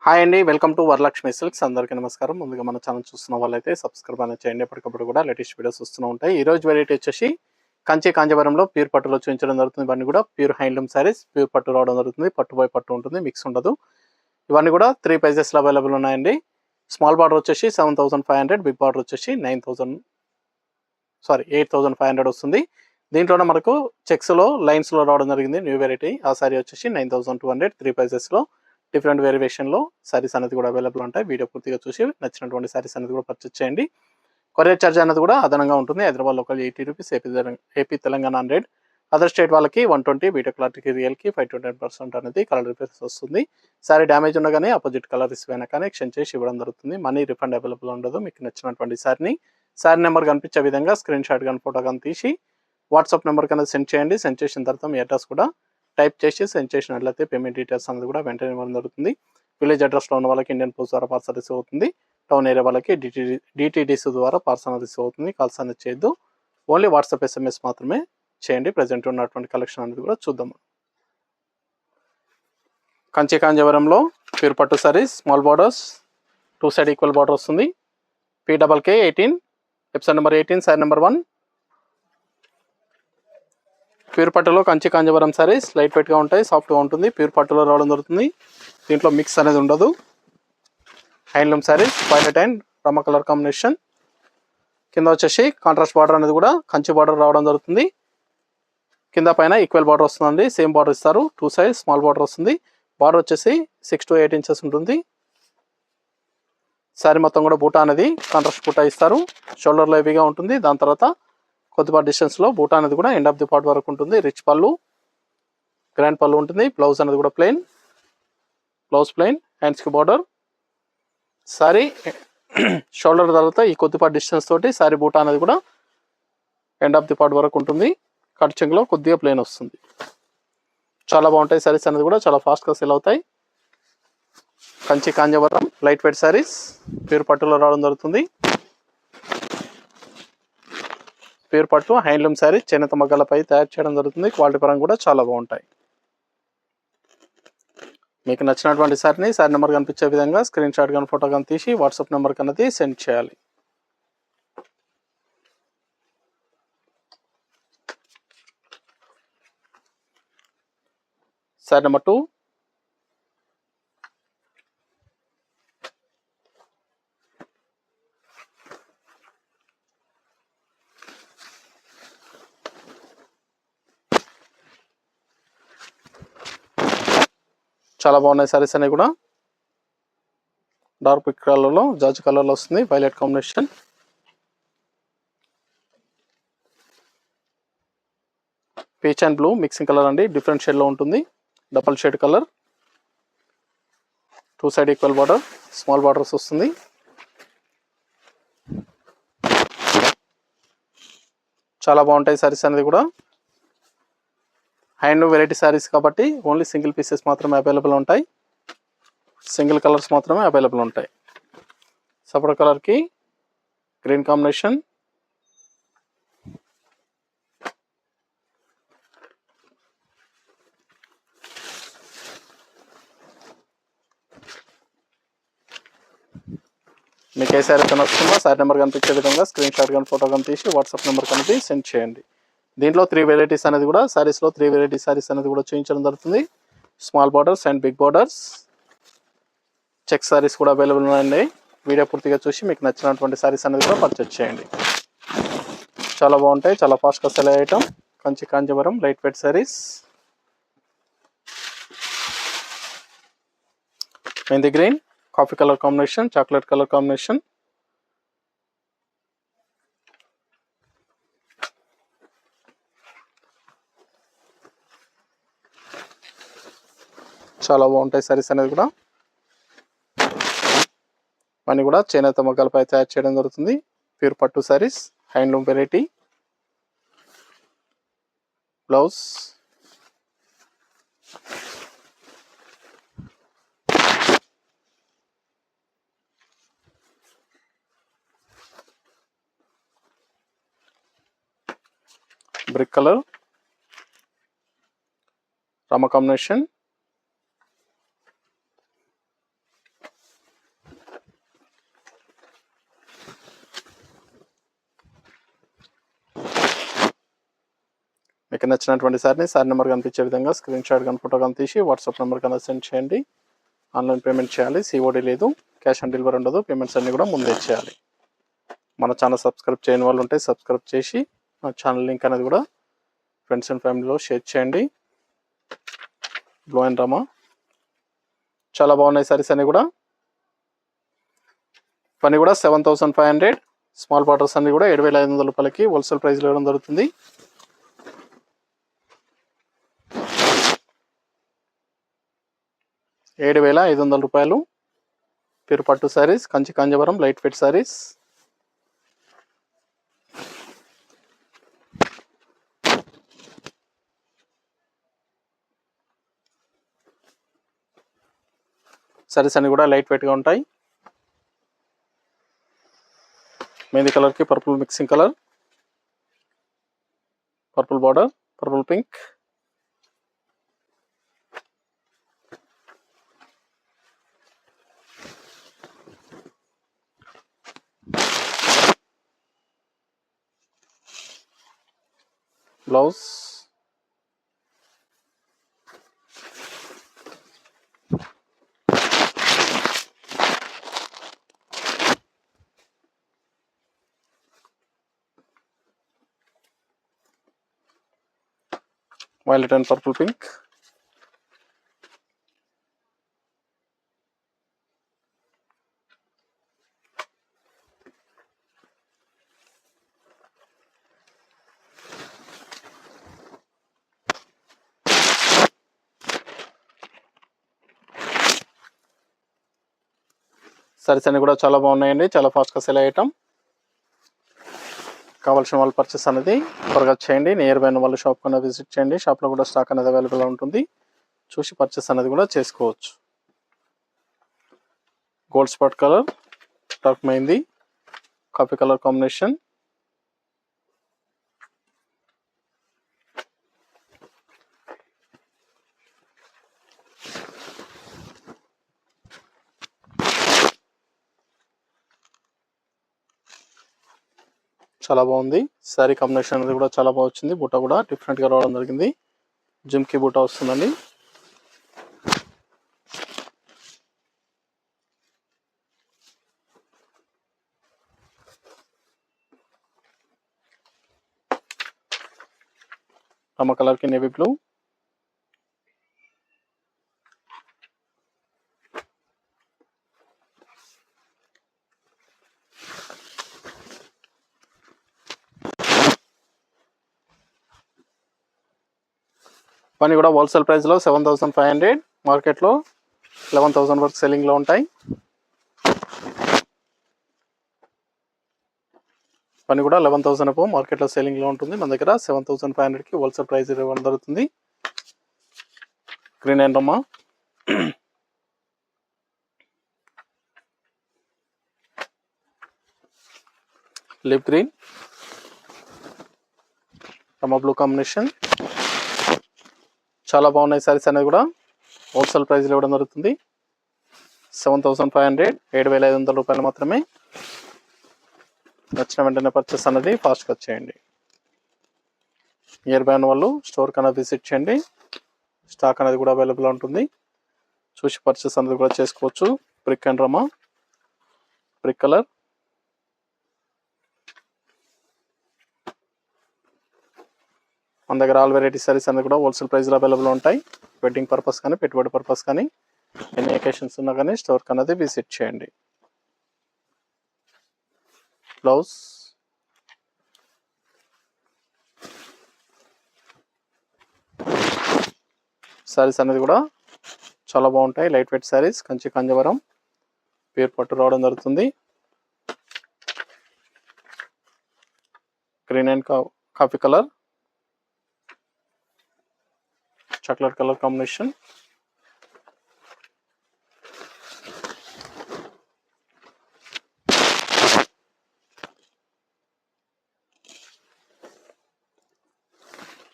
Hi అండి. Welcome to Varalakshmi silks. అందరికీ నమస్కారం. ముందుగా మన ఛానల్ చూస్తున్న వాళ్ళైతే సబ్స్క్రైబ్ అనేది చేయండి. ఎప్పటికప్పుడు కూడా లేటెస్ట్ వీడియోస్ వస్తూ ఉంటాయి. ఈ రోజు వెరైటీ వచ్చేసి కంచి కాంజీవరంలో ప్యూర్ పట్టులో చూపించడం జరుగుతుంది. ఇవన్నీ కూడా ప్యూర్ హ్యాండ్లూమ్ శారీస్, ప్యూర్ పట్టు రావడం జరుగుతుంది. పట్టు బై పట్టు ఉంటుంది, మిక్స్ ఉండదు. ఇవన్నీ కూడా 3 ప్రైజెస్లో అవైలబుల్ ఉన్నాయండి. స్మాల్ బార్డర్ వచ్చేసి 7,500, బిగ్ బార్డర్ వచ్చేసి 8,500 వస్తుంది. దీంట్లోనే మనకు చెక్స్లో లైన్స్లో రావడం జరిగింది న్యూ వెరైటీ. ఆ శారీ వచ్చేసి 9,200, 3 ప్రైజెస్లో డిఫరెంట్ వేరియేషన్లో శారీస్ అనేది కూడా అవైలబుల్ ఉంటాయి. వీడియో పూర్తిగా చూసి నచ్చినటువంటి శారీస్ అనేది కూడా పర్చేస్ చేయండి. కొరియర్ ఛార్జ్ అనేది కూడా అదనంగా ఉంటుంది. Hyderabad local 80 rupees, AP Telangana 100, other state వాళ్ళకి 120, వీడియో క్లారిటీకి రియల్కి 5-10% అనేది కలర్ రిపేర్స్ వస్తుంది. శారీ డ్యామేజ్ ఉండగానే ఆపోజిట్ కలర్ రిసీవ్ అయినా కానీ ఎక్స్చేంజ్ చేసి ఇవ్వడం జరుగుతుంది. మనీ రిఫండ్ అవైలబుల్ ఉండదు. మీకు నచ్చినటువంటి శారీ నెంబర్ కనిపించే విధంగా స్క్రీన్ షాట్ కానీ ఫోటో కానీ తీసి వాట్సాప్ నెంబర్ కన్నా సెండ్ చేయండి. సెండ్ చేసిన తర్వాత మీ అడ్రస్ కూడా టైప్ చేసి సెండ్ చేసినట్లయితే పేమెంట్ డీటెయిల్స్ అనేది కూడా వెంటనే ఇవ్వడం జరుగుతుంది. విలేజ్ అడ్రస్లో ఉన్న వాళ్ళకి ఇండియన్ పోస్ట్ ద్వారా పార్సల్ రిసీవ్ అవుతుంది. టౌన్ ఏరియా వాళ్ళకి డిటీడీసీ ద్వారా పార్సల్ రిసీవ్ అవుతుంది. కాల్స్ అనేది చేయొద్దు. ఓన్లీ వాట్సాప్ SMS మాత్రమే చేయండి. ప్రజెంట్ ఉన్నటువంటి కలెక్షన్ అనేది కూడా చూద్దాము. కంచి కాంజీవరంలో ప్యూర్ పట్టు saris, small borders, 2 side equal border వస్తుంది. PKK 18, episode number 18, sorry number 1. Pure పట్టులో కంచి కాంజీవరం సారీస్ లైట్ వెయిట్గా ఉంటాయి, సాఫ్ట్గా ఉంటుంది. ప్యూర్ పట్టులో రావడం జరుగుతుంది. దీంట్లో మిక్స్ అనేది ఉండదు. Handloom saris, violet and Rama colour combination. కింద వచ్చేసి కాంట్రాస్ట్ బార్డర్ అనేది కూడా కంచి బార్డర్ రావడం జరుగుతుంది. కింద పైన ఈక్వల్ బార్డర్ వస్తుందండి. సేమ్ బార్డర్ ఇస్తారు. 2 సైడ్ స్మాల్ బార్డర్ వస్తుంది. బార్డర్ వచ్చేసి 6 to 8 ఇంచెస్ ఉంటుంది. శారీ మొత్తం కూడా బూటా అనేది కాంట్రాస్ట్ బూటా ఇస్తారు. షోల్డర్లో హెవీగా ఉంటుంది. దాని తర్వాత కొద్దిపాటి డిస్టెన్స్లో బూటా అనేది కూడా ఎండ్ ఆఫ్ ది పార్ట్ వరకు ఉంటుంది. రిచ్ పళ్ళు, గ్రాండ్ పళ్ళు ఉంటుంది. బ్లౌజ్ అనేది కూడా ప్లెయిన్, బ్లౌజ్ ప్లెయిన్, హ్యాండ్స్కి బార్డర్. శారీ షోల్డర్ తర్వాత ఈ కొద్దిపాటి డిస్టెన్స్ తోటి శారీ బూటా అనేది కూడా ఎండ్ ఆఫ్ ది పార్ట్ వరకు ఉంటుంది. కట్ చెంగులో కొద్దిగా ప్లెయిన్ వస్తుంది. చాలా బాగుంటాయి శారీస్ అనేది కూడా, చాలా ఫాస్ట్గా సేల్ అవుతాయి. Kanchi Kanjeevaram light weight saris pure పట్టులో రావడం జరుగుతుంది. ప్యూర్ పట్టు హ్యాండ్లూమ్ శారీ చేనేత మగ్గాలపై తయారు చేయడం జరుగుతుంది. క్వాలిటీ పరంగా కూడా చాలా బాగుంటాయి. మీకు నచ్చినటువంటి శారీ నెంబర్ కనిపించే విధంగా స్క్రీన్ షాట్ కానీ ఫోటో కానీ తీసి వాట్సాప్ నెంబర్ కన్నది సెండ్ చేయాలి. శారీ నెంబర్ 2. చాలా బాగున్నాయి శారీస్ అనేవి కూడా. డార్క్ పింక్ కలర్లో, జాజ్ కలర్లో వస్తుంది. Violet combination, peach and blue mixing colour అండి. డిఫరెంట్ షేడ్లో ఉంటుంది. Double shade colour, 2 side equal border, small borders వస్తుంది. చాలా బాగుంటాయి శారీస్ అనేది కూడా. హ్యాండ్ వెరైటీ శారీస్ కాబట్టి ఓన్లీ సింగిల్ పీసెస్ మాత్రమే అవైలబుల్ ఉంటాయి. సింగిల్ కలర్స్ మాత్రమే అవైలబుల్ ఉంటాయి. సపరేట్ కలర్కి గ్రీన్ కాంబినేషన్, మీకు ఏ శారీ కనొస్తుందో శారీ నెంబర్ కనిపించే విధంగా స్క్రీన్ షాట్ కానీ ఫోటో కానీ తీసి వాట్సాప్ నెంబర్ కనిపి సెండ్ చేయండి. దీంట్లో 3 వెరైటీస్ అనేది కూడా శారీస్లో 3 వెరైటీ శారీస్ అనేది కూడా చూపించడం జరుగుతుంది. Small borders and big borders, check saris కూడా అవైలబుల్ ఉన్నాయండి. వీడియో పూర్తిగా చూసి మీకు నచ్చినటువంటి శారీస్ అనేది కూడా పర్చేస్ చేయండి. చాలా బాగుంటాయి, చాలా ఫాస్ట్గా సెల్ అయ్యే item Kanchi Kanjeevaram light weight saris. Mehndi green, coffee colour combination, chocolate colour combination. చాలా బాగుంటాయి శారీస్ అనేది కూడా. అన్నీ కూడా చేనేత మగ్గాలపై తయారు చేయడం జరుగుతుంది. ప్యూర్ పట్టు saris, handloom variety. Blouse, brick colour, Rama combination, మీకు నచ్చినటువంటి సారీ నెంబర్ కనిపించే విధంగా స్క్రీన్ షాట్ కానీ ఫోటో కానీ తీసి వాట్సాప్ నెంబర్ కన్నా సెండ్ చేయండి. ఆన్లైన్ పేమెంట్ చేయాలి, సిఓడి లేదు, క్యాష్ ఆన్ డెలివరీ ఉండదు. పేమెంట్స్ అన్నీ కూడా ముందే చేయాలి. మన ఛానల్ సబ్స్క్రైబ్ చేయని వాళ్ళు ఉంటే సబ్స్క్రైబ్ చేసి మా ఛానల్ లింక్ అనేది కూడా ఫ్రెండ్స్ అండ్ ఫ్యామిలీలో షేర్ చేయండి. బ్లూ అండ్ రామా చాలా బాగున్నాయి సారీస్ అన్నీ కూడా. పని కూడా 7500. స్మాల్ బార్డర్స్ అన్ని కూడా 7500 రూపాయలకి హోల్సేల్ ప్రైస్లో ఇవ్వడం జరుగుతుంది. రూ. 7500 ప్యూర్ పట్టు శారీస్, కంచి కాంజవరం లైట్ వెయిట్ శారీస్. శారీస్ అన్ని కూడా లైట్ వెయిట్గా ఉంటాయి. మెహందీ కలర్కి purple mixing colour, purple border, purple pink, blouse, violet and purple pink, saris అన్ని కూడా చాలా బాగున్నాయండి. చాలా ఫాస్ట్గా సెల్ అయ్యటం. కావాల్సిన వాళ్ళు పర్చేస్ అనేది త్వరగా చేయండి. నియర్ బై వాళ్ళు షాప్ కన్నా విజిట్ చేయండి. షాప్లో కూడా స్టాక్ అనేది అవైలబుల్గా ఉంటుంది. చూసి పర్చేస్ అనేది కూడా చేసుకోవచ్చు. Gold spot colour, dark mehndi, coffee colour combination, చాలా బాగుంది. శారీ కాంబినేషన్ అనేది కూడా చాలా బాగా వచ్చింది. బూటా కూడా డిఫరెంట్గా రావడం జరిగింది. జిమ్కి బూటా వస్తుందండి. రమ కలర్కి నేవీ బ్లూ, పని కూడా హోల్సేల్ ప్రైస్లో 7500, మార్కెట్లో 11000 వరకు సెల్లింగ్లో ఉంటాయి. పని కూడా 11000 అపు మార్కెట్లో సెల్లింగ్లో ఉంటుంది. మన దగ్గర 7500కి హోల్సేల్ ప్రైస్ ఇవ్వడం జరుగుతుంది. Green and Rama, leaf green, Rama blue combination. చాలా బాగున్నాయి సారీస్ అనేది కూడా హోల్సేల్ ప్రైస్లో ఇవ్వడం జరుగుతుంది. 7500, 7500 రూపాయలు మాత్రమే. నచ్చిన వెంటనే పర్చేస్ అనేది ఫాస్ట్గా చేయండి. నియర్ బై వాళ్ళు స్టోర్ కన్నా విజిట్ చేయండి. స్టాక్ అనేది కూడా అవైలబుల్ ఉంటుంది. చూసి పర్చేస్ అనేది కూడా చేసుకోవచ్చు. Brick and Rama, brick colour, మన దగ్గర ఆల్ వెరైటీ సారీస్ అనేది కూడా హోల్సేల్ ప్రైస్లో అవైలబుల్ ఉంటాయి. వెడ్డింగ్ పర్పస్ కానీ పెట్టుబడి పర్పస్ కానీ ఎన్ని అకేషన్స్ ఉన్నా కానీ స్టోర్ అనేది విజిట్ చేయండి. బ్లౌజ్, సారీస్ అనేది కూడా చాలా బాగుంటాయి. Light weight saris, Kanchi Kanjeevaram pure పట్టు రావడం జరుగుతుంది. Green and coffee colour, chocolate colour combination,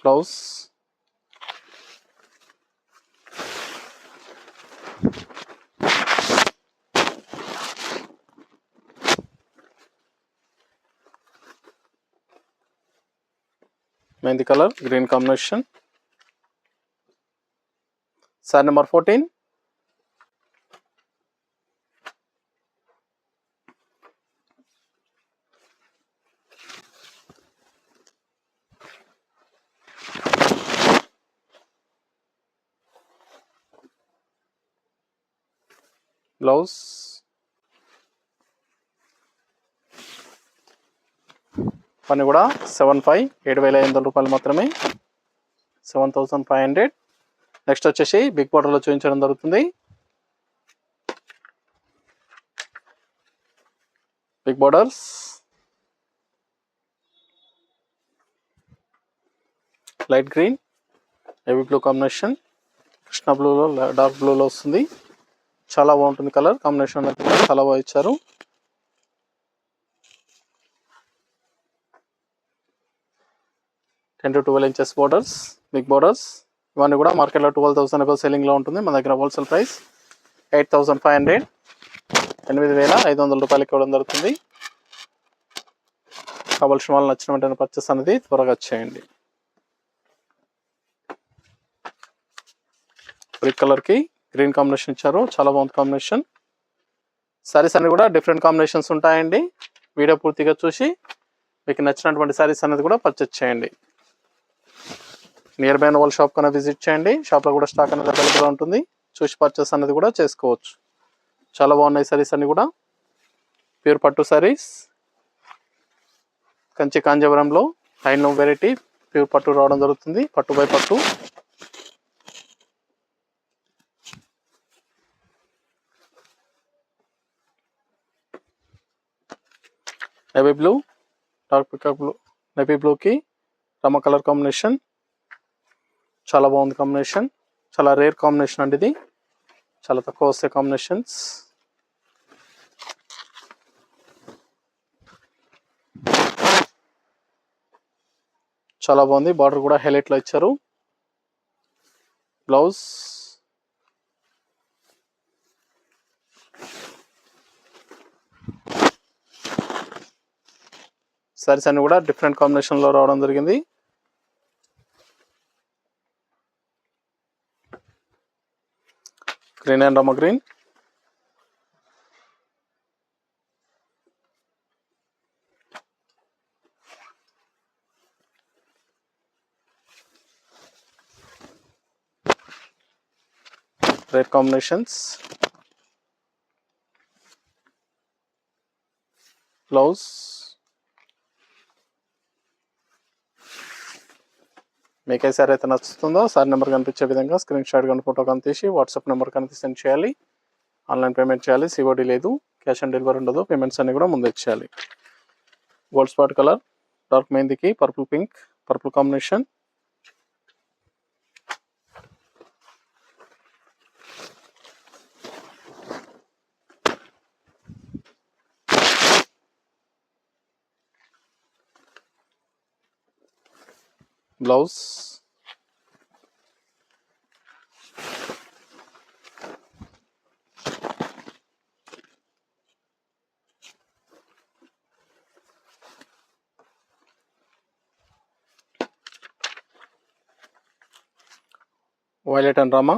blouse, mehndi colour green combination. Sorry number 14. Blouse పని కూడా 75 7,500 రూపాయలు మాత్రమే, 7,500. నెక్స్ట్ వచ్చేసి బిగ్ బార్డర్లో చూపించడం జరుగుతుంది. Big borders light green navy blue combination, Krishna బ్లూలో డార్క్ బ్లూలో వస్తుంది. చాలా బాగుంటుంది కలర్ కాంబినేషన్ అనేది కూడా చాలా బాగా ఇచ్చారు. Ten to 12 inches borders, big borders. ఇవన్నీ కూడా మార్కెట్లో 12,000 అబౌవ్ సెల్లింగ్లో ఉంటుంది. మన దగ్గర హోల్సేల్ ప్రైస్ 8,500, 8,500 రూపాయలకి ఇవ్వడం జరుగుతుంది. కావాల్సిన వాళ్ళు నచ్చిన వెంటనే పర్చేస్ అనేది త్వరగా చేయండి. బ్రిక్ కలర్కి గ్రీన్ కాంబినేషన్ ఇచ్చారు, చాలా బాగుంది కాంబినేషన్. శారీస్ అన్ని కూడా డిఫరెంట్ కాంబినేషన్స్ ఉంటాయండి. వీడియో పూర్తిగా చూసి మీకు నచ్చినటువంటి శారీస్ అనేది కూడా పర్చేస్ చేయండి. నియర్ బై వాళ్ళ షాప్ కన్నా విజిట్ చేయండి. షాప్లో కూడా స్టాక్ అనేది అవైలబుల్గా ఉంటుంది. చూసి పర్చేస్ అనేది కూడా చేసుకోవచ్చు. చాలా బాగున్నాయి శారీస్ అన్ని కూడా. ప్యూర్ పట్టు శారీస్, కంచి కాంజీవరంలో హ్యాండ్లూమ్ వెరైటీ ప్యూర్ పట్టు రావడం జరుగుతుంది. పట్టు బై పట్టు. Navy blue, dark peacock blue, navy బ్లూకి రమ కలర్ కాంబినేషన్. చాలా బాగుంది కాంబినేషన్. చాలా రేర్ కాంబినేషన్ అండి ఇది. చాలా తక్కువ వస్తాయి కాంబినేషన్స్. చాలా బాగుంది. బార్డర్ కూడా హైలైట్లో ఇచ్చారు. బ్లౌజ్ సారీస్ అన్ని కూడా డిఫరెంట్ కాంబినేషన్లో రావడం జరిగింది. Green and Rama green, red combinations. Blouse మీకు ఏ సారీ అయితే నచ్చుతుందో సారీ నెంబర్ కనిపించే విధంగా స్క్రీన్ షాట్ కానీ ఫోటో కానీ తీసి వాట్సాప్ నెంబర్ కనిపి సెండ్ చేయాలి. ఆన్లైన్ పేమెంట్ చేయాలి. సిఓడి లేదు, క్యాష్ ఆన్ డెలివరీ ఉండదు. పేమెంట్స్ అన్ని కూడా ముందే చేయాలి. గోల్డ్ స్పాట్ కలర్ డార్క్ మెహందీకి purple pink, purple combination. Blouse violet and Rama.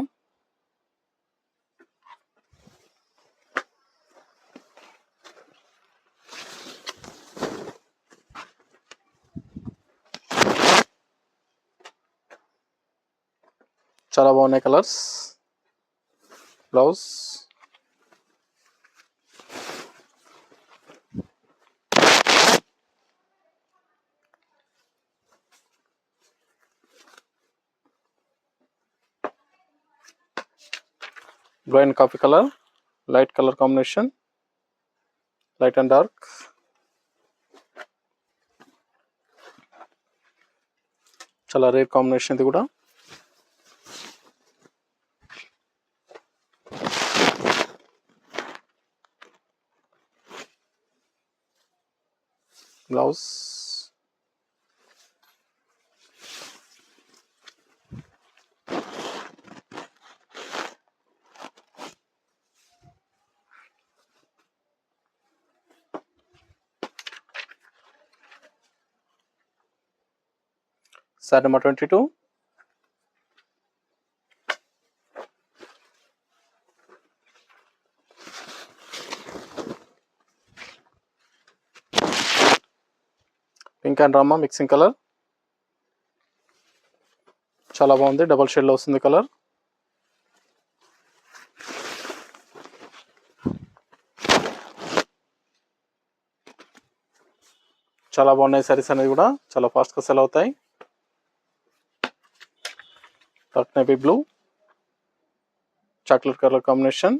చాలా బాగున్నాయి colours. Blouse blue and coffee colour, light colour combination, light and dark. చాలా రేర్ కాంబినేషన్ ఇది కూడా. Blouse sari number 22. Pink and Rama mixing colour, చాలా బాగుంది. Double షేడ్లో వస్తుంది కలర్. చాలా బాగున్నాయి సారీస్ అనేది కూడా, చాలా ఫాస్ట్గా సెల్ అవుతాయి. Dark navy blue, chocolate colour combination.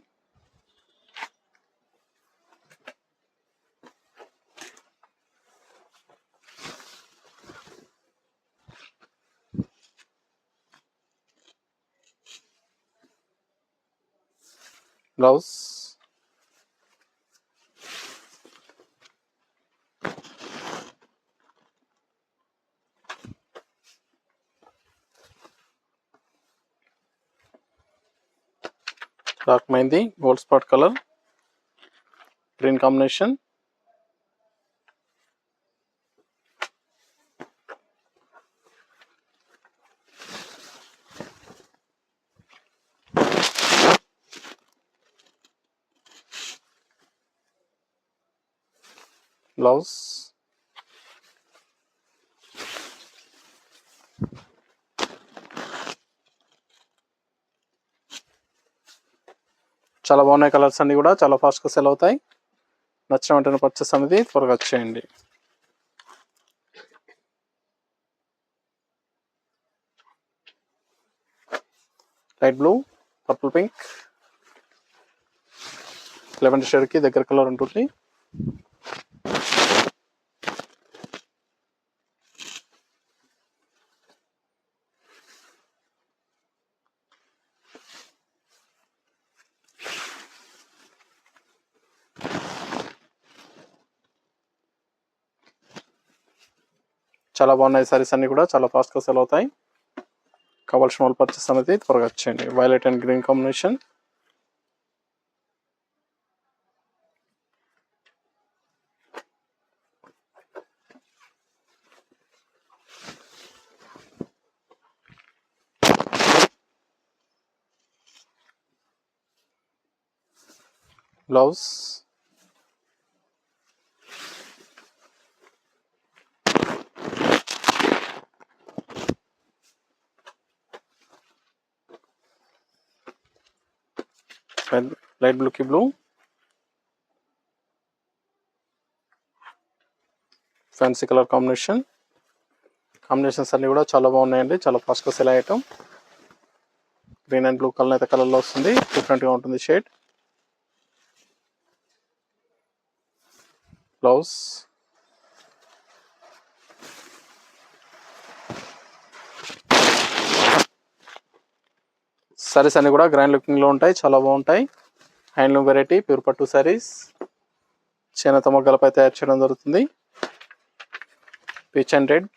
Blouse, dark mehndi gold spot colour, green combination. Blouse, చాలా బాగున్నాయి కలర్స్ అన్ని కూడా, చాలా ఫాస్ట్గా సెల్ అవుతాయి. నచ్చిన వెంటనే పర్చేస్ అనేది త్వరగా వచ్చేయండి. Light blue, purple pink, lavender షేడ్కి దగ్గర కలర్ ఉంటుంది. చాలా బాగున్నాయి సారీస్ అన్ని కూడా, చాలా ఫాస్ట్గా సెల్ అవుతాయి. కావాల్సిన వాళ్ళు పర్చేస్ అనేది త్వరగా వచ్చేయండి. Violet and green combination. Blouse, light బ్లూకి blue, fancy colour combination. Combinations అన్ని కూడా చాలా బాగున్నాయండి, చాలా ఫాస్ట్గా సెల్ అయ్యటం. గ్రీన్ అండ్ బ్లూ కలర్ అయితే కలర్లో వస్తుంది, డిఫరెంట్గా ఉంటుంది షేడ్. బ్లౌజ్, సారీస్ అన్ని కూడా గ్రాండ్ లుకింగ్లో ఉంటాయి, చాలా బాగుంటాయి. హ్యాండ్లూమ్ వెరైటీ ప్యూర్ పట్టు సారీస్, చేనేత మొగ్గలపై తయారు చేయడం జరుగుతుంది. పీచ్ అండ్ రెడ్,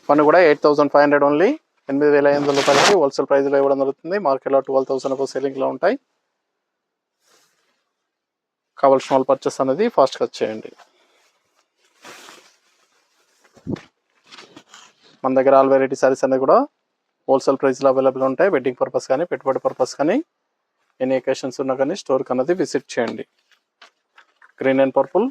మన కూడా 8,500 ఓన్లీ, 8,500 రూపాయలకి హోల్సేల్ ప్రైస్లో ఇవ్వడం జరుగుతుంది. మార్కెట్లో 12,000 సేలింగ్లో ఉంటాయి. కావాల్సిన వాళ్ళు పర్చేస్ అనేది ఫాస్ట్గా వచ్చేయండి. మన దగ్గర ఆల్ వెరైటీ సారీస్ అనేది కూడా హోల్సేల్ ప్రైస్లో అవైలబుల్ ఉంటాయి. వెడ్డింగ్ పర్పస్ కానీ, పెట్టుబడి పర్పస్ కానీ, ఎనీ అకేషన్స్ ఉన్నా కానీ స్టోర్కి అనేది విజిట్ చేయండి. Green and purple,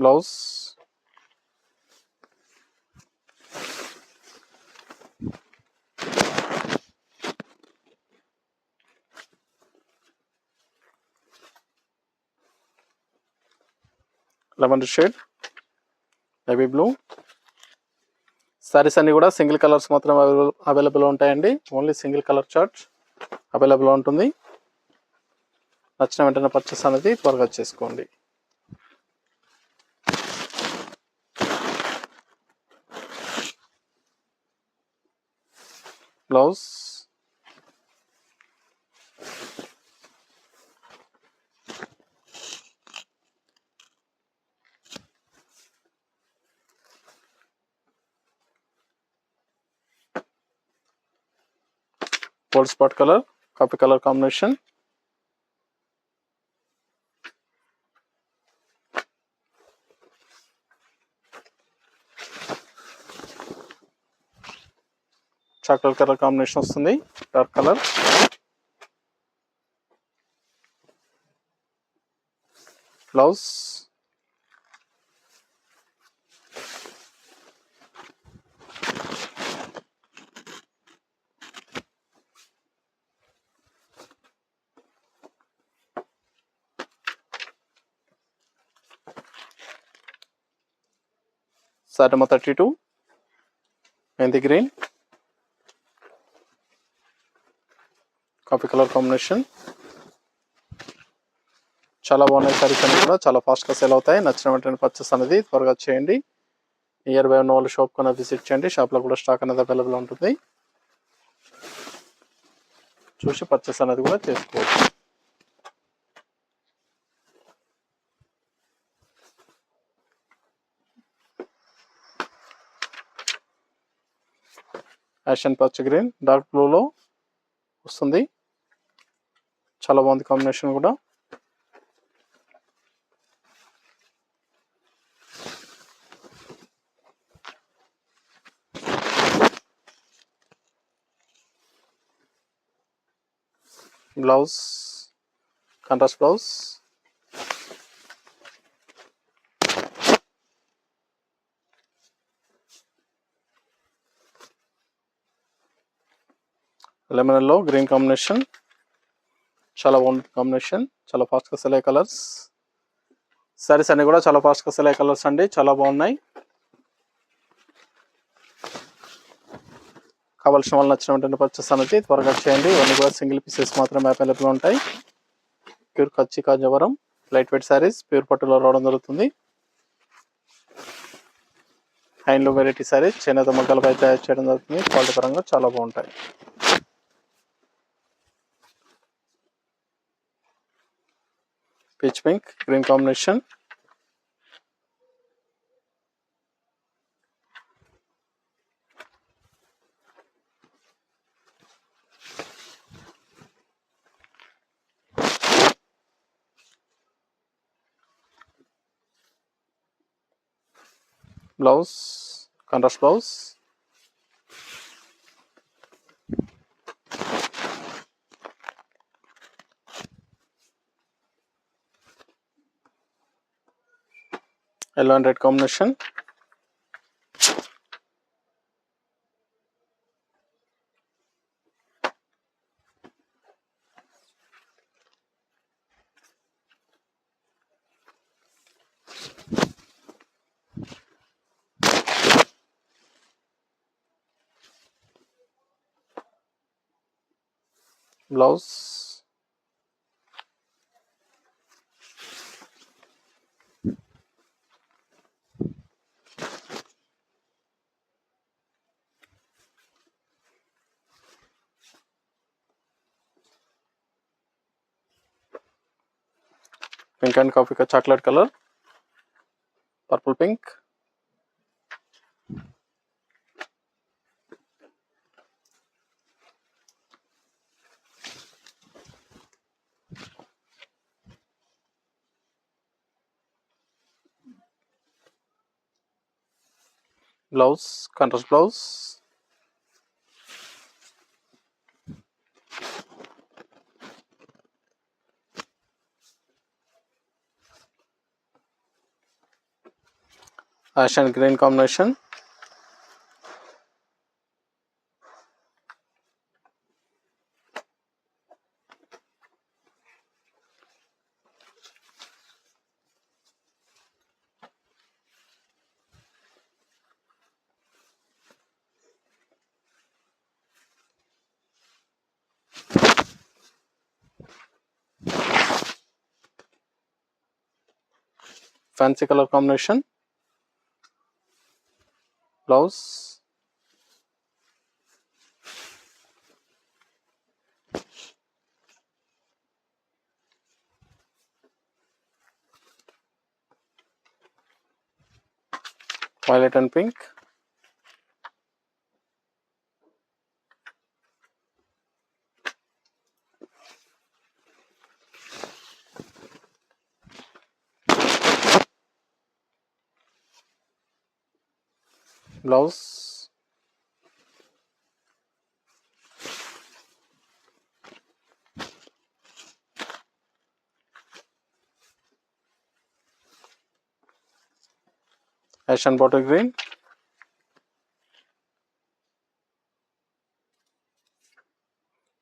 blouse, lavender shade, navy blue. Saris అన్ని కూడా సింగిల్ కలర్స్ మాత్రం అవైలబుల్ ఉంటాయండి. Only single colour chart available ఉంటుంది. నచ్చిన వెంటనే పర్చేస్ అనేది త్వరగా చేసుకోండి. Blouse, gold spot color, coffee color combination. Chocolate color combination వస్తుంది, dark color. Blouse. Size number 32. Mehndi green. Coffee color combination. చాలా బాగున్నాయి సారీస్ అన్ని కూడా, చాలా ఫాస్ట్గా సేల్ అవుతాయి. నచ్చిన వెంటనే పర్చేస్ అనేది త్వరగా చేయండి. నియర్ బై ఉన్న వాళ్ళు షాప్ కన్నా విజిట్ చేయండి. షాప్లో కూడా స్టాక్ అనేది అవైలబుల్ ఉంటుంది, చూసి పర్చేస్ అనేది కూడా చేసుకోవచ్చు. యాషన్ పచ్చ గ్రీన్ డార్క్ బ్లూలో వస్తుంది, చాలా బాగుంది కాంబినేషన్ కూడా. Blouse contrast blouse. Lemon yellow green combination, చాలా బాగుంది కాంబినేషన్, చాలా ఫాస్ట్గా సెల్ అయ్యే కలర్స్. సారీస్ అన్ని కూడా చాలా ఫాస్ట్గా సెల్ అయ్యే కలర్స్ అండి, చాలా బాగున్నాయి. కావాల్సిన వాళ్ళు నచ్చిన వెంటనే పర్చేస్ అనేది త్వరగా చేయండి. ఇవన్నీ కూడా సింగిల్ పీసెస్ మాత్రమే అవైలబుల్ ఉంటాయి. ప్యూర్ కచ్చి Kanjeevaram light weight saris pure పట్టులో రావడం జరుగుతుంది. హ్యాండ్లూమ్ వెరైటీ శారీస్ చేనేత మగ్గాలపై తయారు చేయడం జరుగుతుంది. క్వాలిటీ పరంగా చాలా బాగుంటాయి. Peach pink green combination, blouse contrast blouse. Yellow and red combination, blouse pink and coffee chocolate colour, purple pink, blouse contrast blouse. Ash and green combination, fancy colour combination, blouse violet and pink, blouse, ash and bottle green,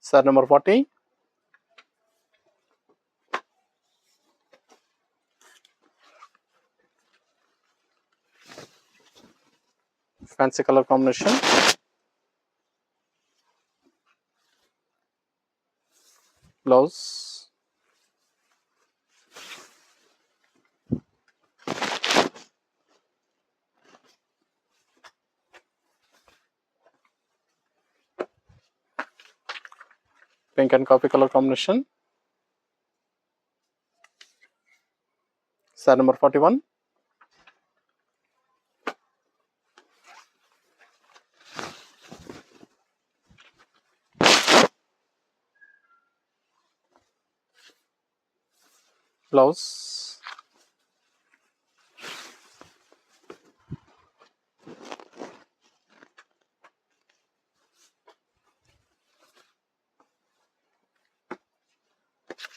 sari number 40, fancy colour combination, blouse, pink and coffee colour combination, sorry number 41, blouse,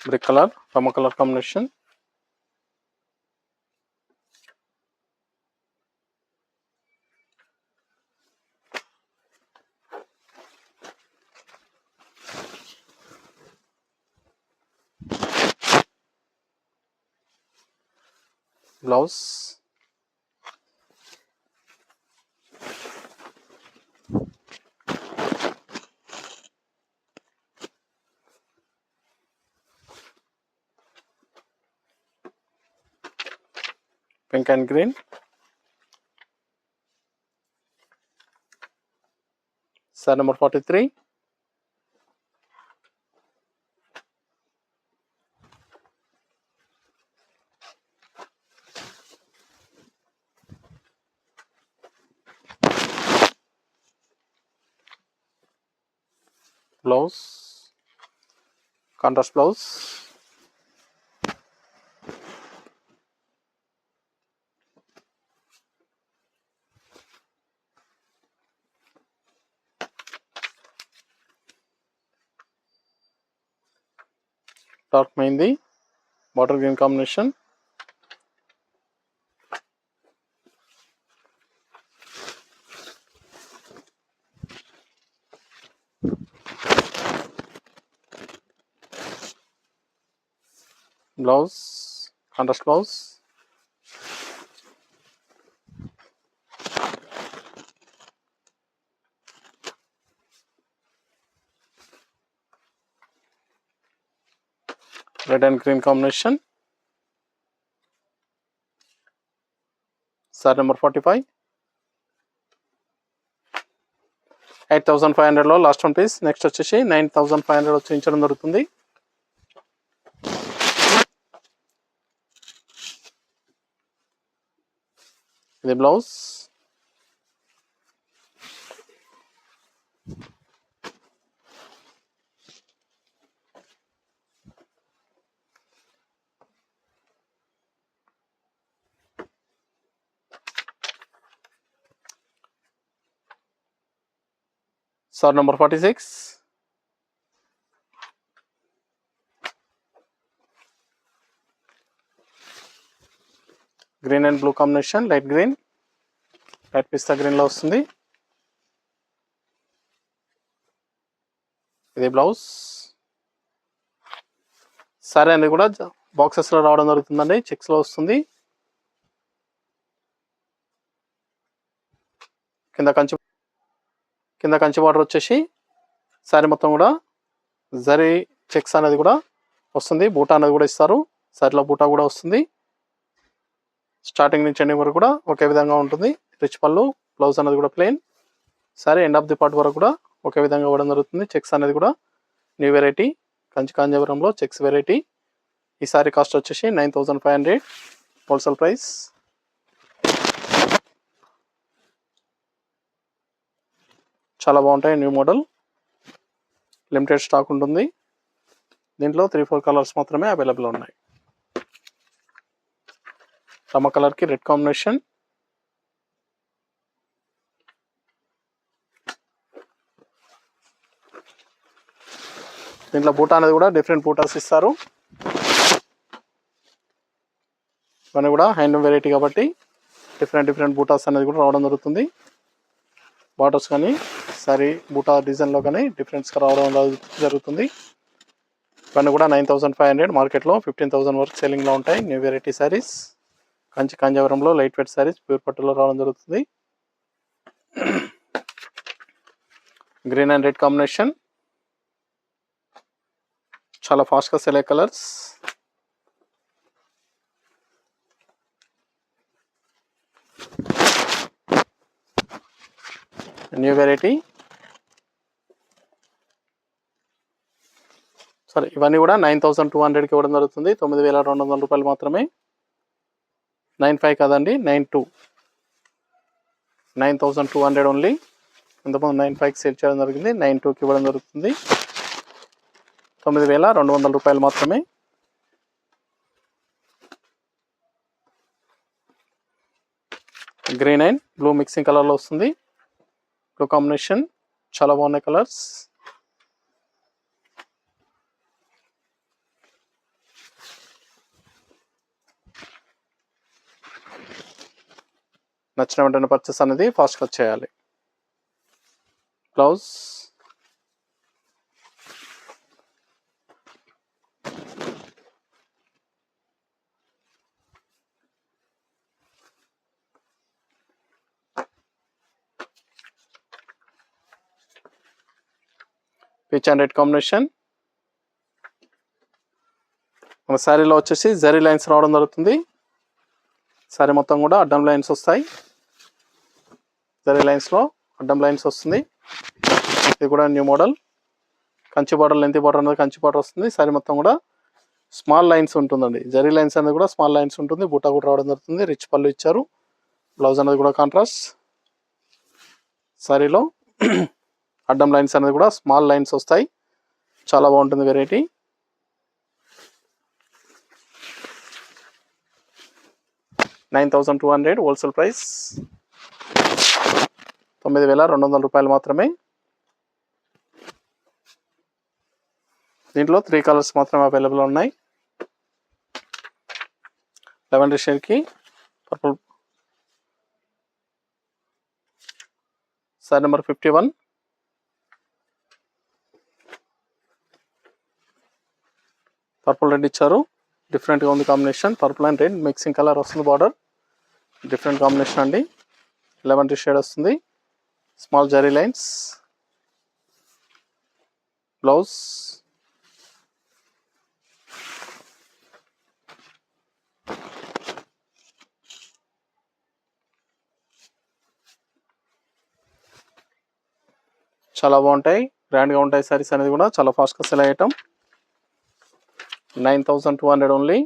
brick colour రమ colour combination, blouse, pink and green, sari number 43, blouse, contrast blouse, dark mehndi bottle green combination, blouse, contrast blouse, red and green combination, sorry number 45, 8,500లో last one piece. Next వచ్చేసి 9,500 వచ్చి ఇచ్చడం జరుగుతుంది. ఇది blouse, sari number 46, green and blue combination, light green, light pista green లో వస్తుంది. ఇది blouse, sorry అనేది కూడా బాక్సెస్ లో రావడం జరుగుతుందండి, చెక్స్ లో వస్తుంది. కింద కంచి బార్డర్ వచ్చేసి సారీ మొత్తం కూడా జరీ చెక్స్ అనేది కూడా వస్తుంది. బూటా అనేది కూడా ఇస్తారు, సారీలో బూటా కూడా వస్తుంది. స్టార్టింగ్ నుంచి ఎండింగ్ వరకు కూడా ఒకే విధంగా ఉంటుంది. రిచ్ పళ్ళు, బ్లౌజ్ అనేది కూడా plain, sari end of the part వరకు కూడా ఒకే విధంగా ఇవ్వడం జరుగుతుంది. చెక్స్ అనేది కూడా న్యూ వెరైటీ, కంచి కాంజీవరంలో చెక్స్ వెరైటీ. ఈ సారీ కాస్ట్ వచ్చేసి 9,500 హోల్సేల్ ప్రైస్. చాలా బాగుంటాయి, న్యూ మోడల్, లిమిటెడ్ స్టాక్ ఉంటుంది. దీంట్లో 3-4 కలర్స్ మాత్రమే అవైలబుల్ ఉన్నాయి. రమ కలర్కి రెడ్ కాంబినేషన్, దీంట్లో బూటా అనేది కూడా డిఫరెంట్ బూటాస్ ఇస్తారు. ఇవన్నీ కూడా హ్యాండ్లూమ్ వెరైటీ కాబట్టి డిఫరెంట్ బూటాస్ అనేది కూడా రావడం జరుగుతుంది. బార్డర్స్ కానీ సారీ బూటా డిజైన్లో కానీ డిఫరెంట్స్గా రావడం జరుగుతుంది. ఇవన్నీ కూడా 9500 మార్కెట్లో 15,000 వరకు సెల్లింగ్లో ఉంటాయి. న్యూ వెరైటీ శారీస్ కంచి కాంజీవరంలో లైట్ వెయిట్ శారీస్ ప్యూర్ పట్టులో రావడం జరుగుతుంది. గ్రీన్ అండ్ రెడ్ కాంబినేషన్ చాలా ఫాస్ట్గా సెల్ అయ్యే కలర్స్. న్యూ వెరైటీ సరే ఇవన్నీ కూడా 9200కి ఇవ్వడం జరుగుతుంది. 9200 రూపాయలు మాత్రమే. 95 కాదండి 92 9200 ఓన్లీ. ఇంతకుముందు 95కి సేల్ చేయడం జరిగింది. 92కి ఇవ్వడం జరుగుతుంది. 9200 రూపాయలు మాత్రమే. గ్రీన్ అండ్ బ్లూ మిక్సింగ్ కలర్లో వస్తుంది. బ్లూ కాంబినేషన్ చాలా బాగున్నాయి కలర్స్. నచ్చిన వెంటనే పర్చేస్ అనేది ఫాస్ట్గా చేయాలి. Blouse peach and red combination. మన శారీలో వచ్చేసి జరీ లైన్స్ రావడం జరుగుతుంది. శారీ మొత్తం కూడా అడ్డం లైన్స్ వస్తాయి. జరీ లైన్స్లో అడ్డం లైన్స్ వస్తుంది. ఇది కూడా new model. Kanchi border lengthy border అనేది కంచి బార్డర్ వస్తుంది. శారీ మొత్తం కూడా స్మాల్ లైన్స్ ఉంటుందండి. జరీ లైన్స్ అనేది కూడా స్మాల్ లైన్స్ ఉంటుంది. బూటా కూడా రావడం జరుగుతుంది. రిచ్ పళ్ళు ఇచ్చారు. బ్లౌజ్ అనేది కూడా కాంట్రాస్ట్. శారీలో అడ్డం లైన్స్ అనేది కూడా స్మాల్ లైన్స్ వస్తాయి. చాలా బాగుంటుంది వెరైటీ. $9,200 wholesale price. 9200 రూపాయలు మాత్రమే. దీంట్లో 3 కలర్స్ మాత్రమే అవైలబుల్ ఉన్నాయి. లెవెండర్ షేడ్కి purple. Sari number 51. Purple red ఇచ్చారు. డిఫరెంట్గా ఉంది combination. Purple and red mixing colour వస్తుంది. బార్డర్ డిఫరెంట్ కాంబినేషన్ అండి. లెవెండర్ షేడ్ వస్తుంది. Small zari lines. బ్లౌజ్ చాలా బాగుంటాయి. గ్రాండ్గా ఉంటాయి సారీస్ అనేది కూడా. చాలా ఫాస్ట్గా సెల్ అయ్యటం. 9200 ఓన్లీ.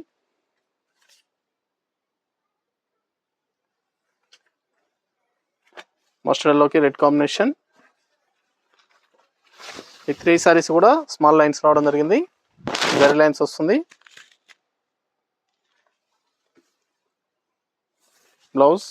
మస్టర్డ్ ఎల్లోకి రెడ్ కాంబినేషన్. ఈ 3 సారీస్ కూడా స్మాల్ లైన్స్ రావడం జరిగింది. జరీ లైన్స్ వస్తుంది. బ్లౌజ్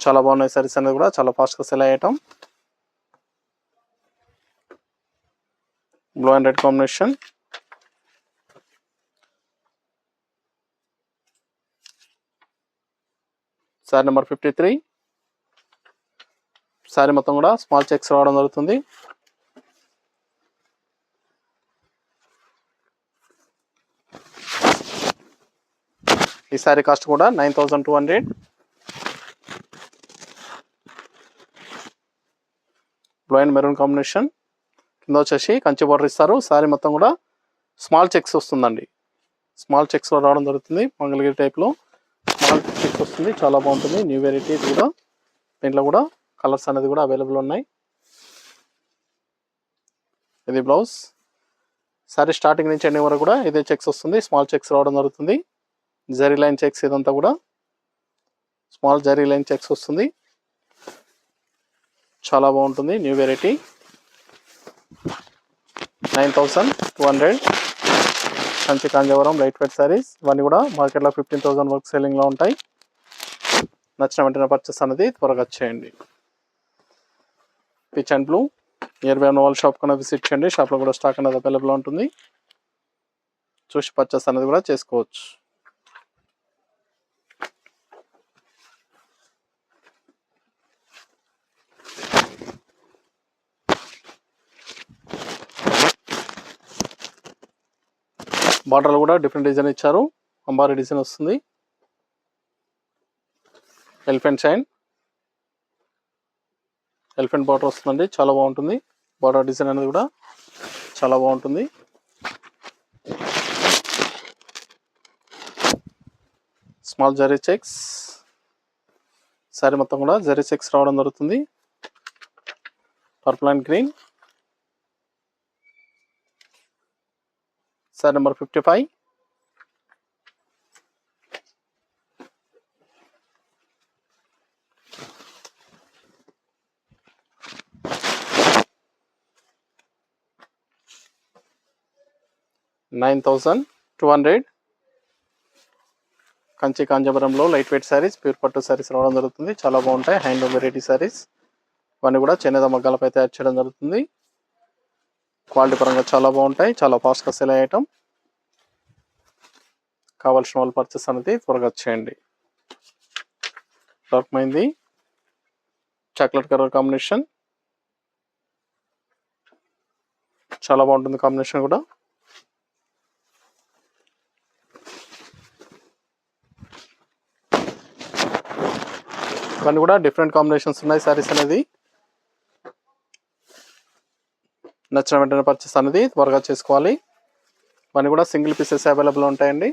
చాలా బాగున్నాయి సారీస్ అనేది కూడా. చాలా ఫాస్ట్గా సెల్ అయ్యటం. Blue and red combination. Sorry number 53. Sari మొత్తం కూడా స్మాల్ చెక్స్ రావడం జరుగుతుంది. ఈ సారీ కాస్ట్ కూడా 9200. Blue and maroon combination. కింద వచ్చేసి కంచి బార్డర్ ఇస్తారు. సారీ మొత్తం కూడా స్మాల్ చెక్స్ వస్తుందండి. స్మాల్ చెక్స్లో రావడం జరుగుతుంది. మంగళగిరి టైప్లో స్మాల్ చెక్స్ వస్తుంది. చాలా బాగుంటుంది. న్యూ వెరైటీ కూడా. దీంట్లో కూడా కలర్స్ అనేది కూడా అవైలబుల్ ఉన్నాయి. ఇది బ్లౌజ్. సారీ స్టార్టింగ్ నుంచి ఎండింగ్ వరకు కూడా ఇదే చెక్స్ వస్తుంది. స్మాల్ చెక్స్ రావడం జరుగుతుంది. జరీ లైన్ చెక్స్ ఇదంతా కూడా స్మాల్ జరీ లైన్ చెక్స్ వస్తుంది. చాలా బాగుంటుంది. New variety. 9200. Kanchi Kanjeevaram light weight saris. ఇవన్నీ కూడా మార్కెట్లో 15,000 వరకు సెల్లింగ్లో ఉంటాయి. నచ్చిన వెంటనే పర్చేస్ అనేది త్వరగా చేయండి. Pitch and blue near by ఉన్న వాళ్ళ షాప్ కన్నా విజిట్ చేయండి. షాప్లో కూడా స్టాక్ అనేది అవైలబుల్ ఉంటుంది. చూసి పర్చేస్ అనేది కూడా చేసుకోవచ్చు. బార్డర్లు కూడా డిఫరెంట్ డిజైన్ ఇచ్చారు. అంబారీ డిజైన్ వస్తుంది. ఎలిఫెంట్ షైన్ ఎలిఫెంట్ బార్డర్ వస్తుందండి. చాలా బాగుంటుంది. బార్డర్ డిజైన్ అనేది కూడా చాలా బాగుంటుంది. స్మాల్ జరీ చెక్స్ శారీ మొత్తం కూడా జరీ చెక్స్ రావడం జరుగుతుంది. Purple and green. Sari number 55. $9,200. Kanchi కాంజీవరంలో లైట్ వెయిట్ శారీస్, ప్యూర్ పట్టు శారీస్ రావడం జరుగుతుంది. చాలా బాగుంటాయి. Handloom variety saris. ఇవన్నీ కూడా చేనేత మగ్గాలపై తయారు చేయడం జరుగుతుంది. క్వాలిటీ పరంగా చాలా బాగుంటాయి. చాలా ఫాస్ట్గా సెల్ అయ్యే ఐటమ్. కావాల్సిన వాళ్ళు పర్చేస్ అనేది త్వరగా చేయండి. Dark mehndi chocolate colour combination. చాలా బాగుంటుంది కాంబినేషన్ కూడా. ఇవన్నీ కూడా డిఫరెంట్ కాంబినేషన్స్ ఉన్నాయి శారీస్ అనేది. నచ్చిన వెంటనే పర్చేస్ అనేది త్వరగా చేసుకోవాలి. ఇవన్నీ కూడా సింగిల్ పీసెస్ అవైలబుల్ ఉంటాయండి.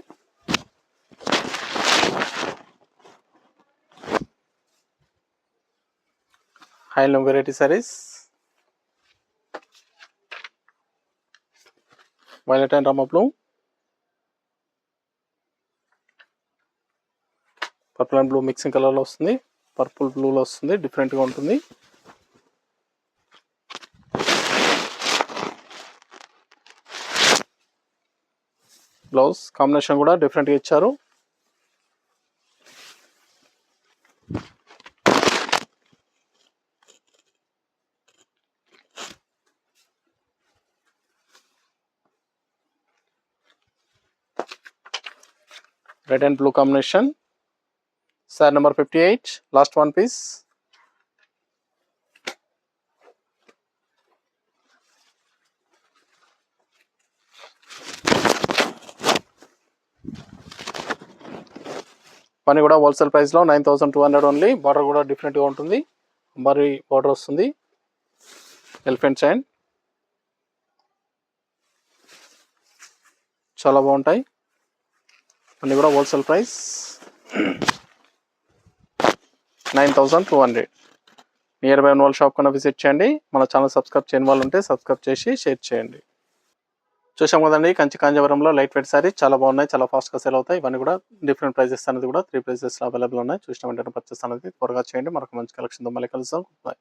Handloom variety saris. Violet and Rama blue, purple and blue mixing కలర్లో వస్తుంది. పర్పుల్ బ్లూలో వస్తుంది. డిఫరెంట్గా ఉంటుంది. బ్లౌజ్ కాంబినేషన్ కూడా డిఫరెంట్గా ఇచ్చారు. Red and blue combination. Sari number 58. Last one piece. పని కూడా హోల్సేల్ ప్రైస్లో 9,200 ఓన్లీ. బార్డర్ కూడా డిఫరెంట్గా ఉంటుంది. మరి బార్డర్ వస్తుంది. ఎలిఫెంట్ షైన్ చాలా బాగుంటాయి. అన్నీ కూడా హోల్సేల్ ప్రైస్ 9,200. నియర్ బై ఉన్న వాళ్ళ షాప్ కన్నా విజిట్ చేయండి. మన ఛానల్ సబ్స్క్రైబ్ చేయని వాళ్ళు ఉంటే సబ్స్క్రైబ్ చేసి షేర్ చేయండి. చూసాం కదండి కంచి కాంజీవరంలో లైట్ వెయిట్ శారీ చాలా బాగున్నాయి. చాలా ఫాస్ట్గా సేల్ అవుతాయి. ఇవన్నీ కూడా డిఫరెంట్ ప్రైజెస్ అనేది కూడా 3 ప్రైజెస్లో అవైలబుల్ ఉన్నాయి. చూసిన వెంటనే పర్చేస్ అనేది త్వరగా చేయండి. మరొక మంచి కలెక్షన్తో మళ్ళీ కలుద్దాం. బాయ్.